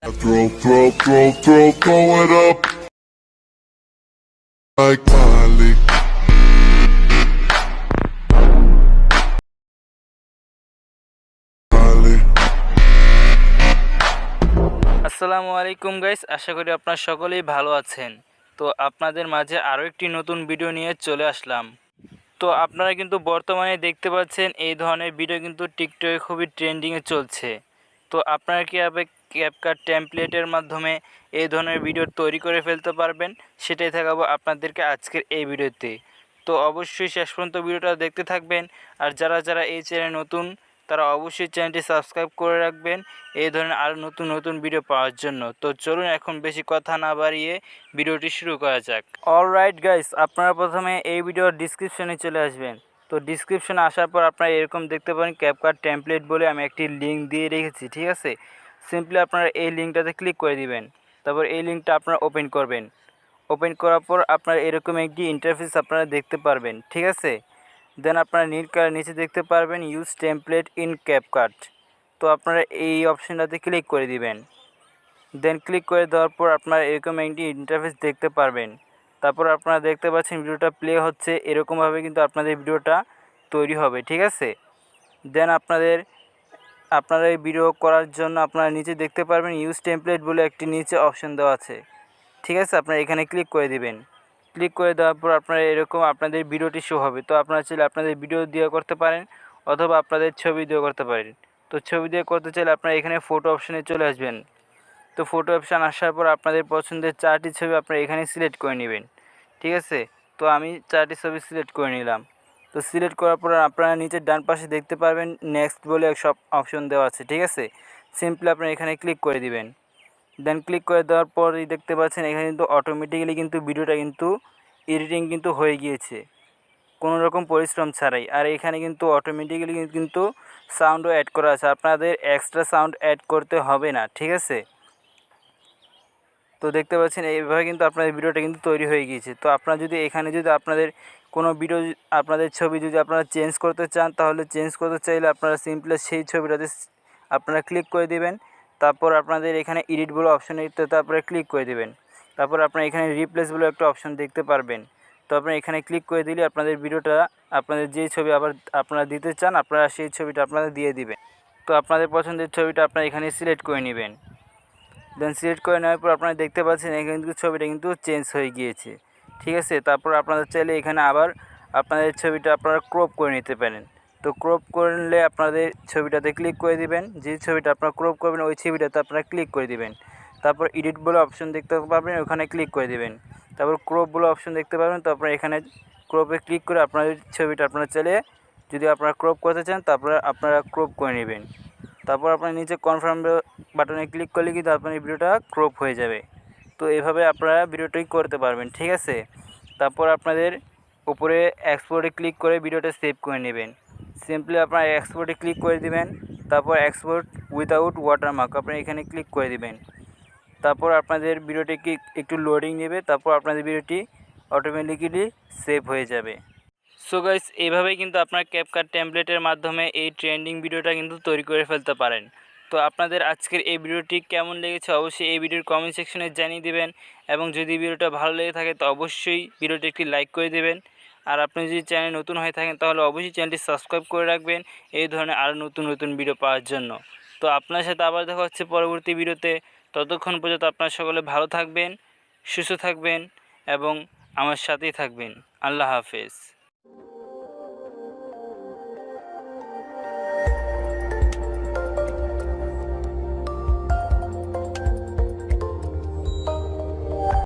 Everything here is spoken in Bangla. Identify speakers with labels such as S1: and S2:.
S1: Throw it up like Miley.
S2: আসসালামু আলাইকুম গাইস, আশা করি আপনারা সকলেই ভালো আছেন। তো আপনাদের মাঝে আরও একটি নতুন ভিডিও নিয়ে চলে আসলাম। তো আপনারা কিন্তু বর্তমানে দেখতে পাচ্ছেন এই ধরনের ভিডিও কিন্তু টিকটকে খুবই ট্রেন্ডিংয়ে চলছে। তো আপনারা কীভাবে ক্যাপকাট টেমপ্লেটের মাধ্যমে এই ধরনের ভিডিও তৈরি করে ফেলতে পারবেন সেটাই দেখাবো আপনাদেরকে আজকের এই ভিডিওতে। তো অবশ্যই শেষ পর্যন্ত ভিডিওটা দেখতে থাকবেন। আর যারা এই চ্যানেলে নতুন তারা অবশ্যই চ্যানেলটি সাবস্ক্রাইব করে রাখবেন এই ধরনের আরও নতুন নতুন ভিডিও পাওয়ার জন্য। তো চলুন এখন বেশি কথা না বাড়িয়ে ভিডিওটি শুরু করা যাক। অলরাইট গাইস, আপনারা প্রথমে এই ভিডিওর ডিসক্রিপশনে চলে আসবেন। তো ডিসক্রিপশনে আসার পর আপনারা এরকম দেখতে পারেন ক্যাপকাট টেমপ্লেট বলে আমি একটি লিঙ্ক দিয়ে রেখেছি, ঠিক আছে। সিম্পলি আপনারা এই লিঙ্কটাতে ক্লিক করে দিবেন। তারপর এই লিঙ্কটা আপনারা ওপেন করবেন। ওপেন করার পর আপনারা এরকম একটি ইন্টারফেস আপনারা দেখতে পারবেন, ঠিক আছে। দেন আপনারা নিচে দেখতে পারবেন ইউজ টেমপ্লেট ইন ক্যাপকাট। তো আপনারা এই অপশানটাতে ক্লিক করে দিবেন। দেন ক্লিক করে দেওয়ার পর আপনারা এরকম একটি ইন্টারফেস দেখতে পারবেন। তারপর আপনারা দেখতে পাচ্ছেন ভিডিওটা প্লে হচ্ছে, এরকমভাবে কিন্তু আপনাদের ভিডিওটা তৈরি হবে, ঠিক আছে। দেন আপনারা এই ভিডিও করার জন্য আপনারা নিচে দেখতে পারবেন ইউজ টেমপ্লেট বলে একটি নিচে অপশন দেওয়া আছে, ঠিক আছে। আপনারা এখানে ক্লিক করে দিবেন। ক্লিক করে দেওয়ার পর আপনারা এরকম আপনাদের ভিডিওটি শো হবে। তো আপনারা চাইলে আপনাদের ভিডিও দিয়ে করতে পারেন অথবা আপনাদের ছবি দিয়ে করতে পারেন। তো ছবি দিয়ে করতে চাইলে আপনারা এখানে ফটো অপশানে চলে আসবেন। তো ফটো অপশান আসার পর আপনাদের পছন্দের 4টি ছবি আপনারা এখানে সিলেক্ট করে নেবেন, ঠিক আছে। তো আমি 4টি ছবি সিলেক্ট করে নিলাম। তো সিলেক্ট করার পর আপনারা নিচে ডান পাশে দেখতে পারবেন নেক্সট বলে সব অপশন দেওয়া আছে, ঠিক আছে। সিম্পলি আপনারা এখানে ক্লিক করে দিবেন। দেন ক্লিক করে দেওয়ার পরই দেখতে পাচ্ছেন এখানে কিন্তু অটোমেটিক্যালি কিন্তু ভিডিওটা কিন্তু এডিটিং কিন্তু হয়ে গিয়েছে কোনো রকম পরিশ্রম ছাড়াই। আর এখানে কিন্তু অটোমেটিক্যালি কিন্তু সাউন্ডও অ্যাড করা আছে, আপনাদের এক্সট্রা সাউন্ড অ্যাড করতে হবে না, ঠিক আছে। তো দেখতে পাচ্ছেন এইভাবে কিন্তু আপনাদের ভিডিওটা কিন্তু তৈরি হয়ে গিয়েছে। তো আপনারা যদি এখানে যদি আপনাদের কোনো ভিডিও আপনাদের ছবি যদি আপনারা চেঞ্জ করতে চান, তাহলে চেঞ্জ করতে চাইলে আপনারা সিম্পলি সেই ছবিটাতে আপনারা ক্লিক করে দিবেন। তারপর আপনাদের এখানে এডিট বলে অপশানে তারপরে ক্লিক করে দিবেন। তারপর আপনারা এখানে রিপ্লেস বলে একটা অপশান দেখতে পারবেন। তো আপনারা এখানে ক্লিক করে দিলে আপনাদের ভিডিওটা আপনাদের যেই ছবি আবার আপনারা দিতে চান আপনারা সেই ছবিটা আপনারা দিয়ে দিবেন। তো আপনাদের পছন্দের ছবিটা আপনারা এখানে সিলেক্ট করে নেবেন। দেন সিলেক্ট করে নেওয়ার পর আপনারা দেখতে পাচ্ছেন এখানে কিন্তু ছবিটা কিন্তু চেঞ্জ হয়ে গিয়েছে, ঠিক আছে। তারপর আপনারা চাইলে এখানে আবার আপনাদের ছবিটা আপনারা ক্রপ করে নিতে পারেন। তো ক্রপ করলে আপনাদের ছবিটাতে ক্লিক করে দিবেন। যে ছবিটা আপনারা ক্রপ করবেন ওই ছবিটাতে আপনারা ক্লিক করে দিবেন। তারপর এডিট বলে অপশন দেখতে পাবেন, ওখানে ক্লিক করে দিবেন। তারপর ক্রপ বলে অপশন দেখতে পাবেন, তো আপনারা এখানে ক্রপে ক্লিক করে আপনাদের ছবিটা আপনারা চাইলে যদি আপনারা ক্রপ করতে চান তারপরে আপনারা ক্রপ করে নেবেন। তারপর আপনার নিচে কনফার্ম বাটনে ক্লিক করলে কিন্তু আপনার ভিডিওটা ক্রপ হয়ে যাবে। তো এভাবে আপনারা ভিডিওটি করতে পারবেন, ঠিক আছে। তারপর আপনাদের উপরে এক্সপোর্টে ক্লিক করে ভিডিওটা সেভ করে নেবেন। সিম্পলি আপনারা এক্সপোর্টে ক্লিক করে দিবেন। তারপর এক্সপোর্ট উইদাউট ওয়াটারমার্ক আপনারা এখানে ক্লিক করে দিবেন। তারপর আপনাদের ভিডিওটি একটু লোডিং নেবে, তারপর আপনাদের ভিডিওটি অটোমেটিক্যালি সেভ হয়ে যাবে। সো গাইস, এইভাবেই কিন্তু আপনার ক্যাপকাট টেমপ্লেটের মাধ্যমে এই ট্রেন্ডিং ভিডিওটা কিন্তু তৈরি করে ফেলতে পারেন। তো আপনাদের আজকের এই ভিডিওটি কেমন লেগেছে অবশ্যই এই ভিডিওর কমেন্ট সেকশনে জানিয়ে দিবেন। এবং যদি ভিডিওটা ভালো লেগে থাকে তো অবশ্যই ভিডিওটি একটি লাইক করে দেবেন। আর আপনি যদি চ্যানেল নতুন হয়ে থাকেন তাহলে অবশ্যই চ্যানেলটি সাবস্ক্রাইব করে রাখবেন এই ধরনের আরও নতুন নতুন ভিডিও পাওয়ার জন্য। তো আপনার সাথে আবার দেখা হচ্ছে পরবর্তী ভিডিওতে। ততক্ষণ পর্যন্ত আপনারা সকলে ভালো থাকবেন, সুস্থ থাকবেন এবং আমার সাথেই থাকবেন। আল্লাহ হাফেজ।